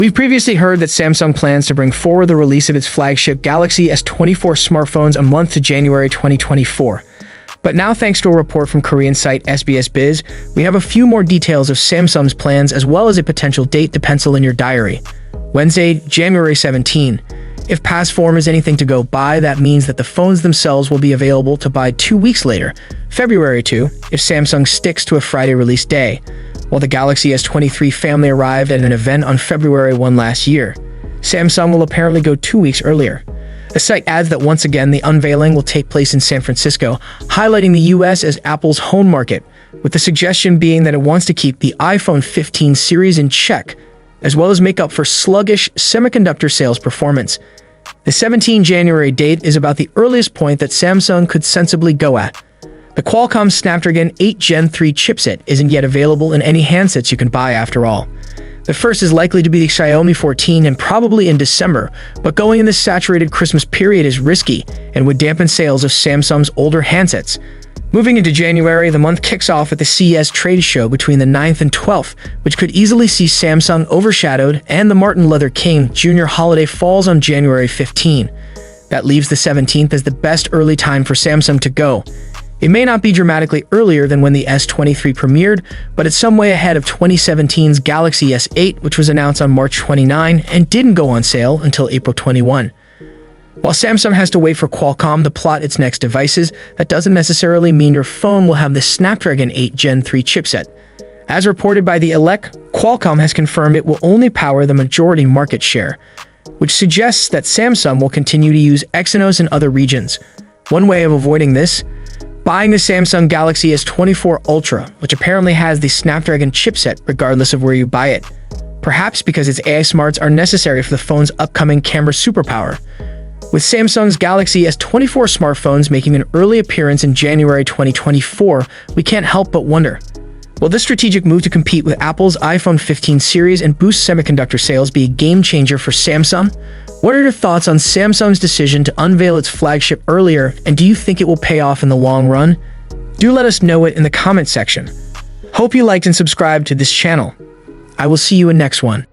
We've previously heard that Samsung plans to bring forward the release of its flagship Galaxy S24 smartphones a month to January 2024. But now, thanks to a report from Korean site SBS Biz, we have a few more details of Samsung's plans as well as a potential date to pencil in your diary. Wednesday, January 17. If past form is anything to go by, that means that the phones themselves will be available to buy 2 weeks later, February 2, if Samsung sticks to a Friday release day, while the Galaxy S23 family arrived at an event on February 1 last year. Samsung will apparently go 2 weeks earlier. The site adds that once again the unveiling will take place in San Francisco, highlighting the US as Apple's home market, with the suggestion being that it wants to keep the iPhone 15 series in check, as well as make up for sluggish semiconductor sales performance. The 17 January date is about the earliest point that Samsung could sensibly go at. The Qualcomm Snapdragon 8 Gen 3 chipset isn't yet available in any handsets you can buy after all. The first is likely to be the Xiaomi 14 and probably in December, but going in this saturated Christmas period is risky and would dampen sales of Samsung's older handsets. Moving into January, the month kicks off at the CES trade show between the 9th and 12th, which could easily see Samsung overshadowed, and the Martin Luther King Jr. holiday falls on January 15. That leaves the 17th as the best early time for Samsung to go. It may not be dramatically earlier than when the S23 premiered, but it's some way ahead of 2017's Galaxy S8, which was announced on March 29 and didn't go on sale until April 21. While Samsung has to wait for Qualcomm to plot its next devices, that doesn't necessarily mean your phone will have the Snapdragon 8 Gen 3 chipset. As reported by the Elec, Qualcomm has confirmed it will only power the majority market share, which suggests that Samsung will continue to use Exynos in other regions. One way of avoiding this: buying the Samsung Galaxy S24 Ultra, which apparently has the Snapdragon chipset regardless of where you buy it, perhaps because its AI smarts are necessary for the phone's upcoming camera superpower. With Samsung's Galaxy S24 smartphones making an early appearance in January 2024, we can't help but wonder, will this strategic move to compete with Apple's iPhone 15 series and boost semiconductor sales be a game-changer for Samsung? What are your thoughts on Samsung's decision to unveil its flagship earlier, and do you think it will pay off in the long run? Do let us know it in the comment section. Hope you liked and subscribed to this channel. I will see you in next one.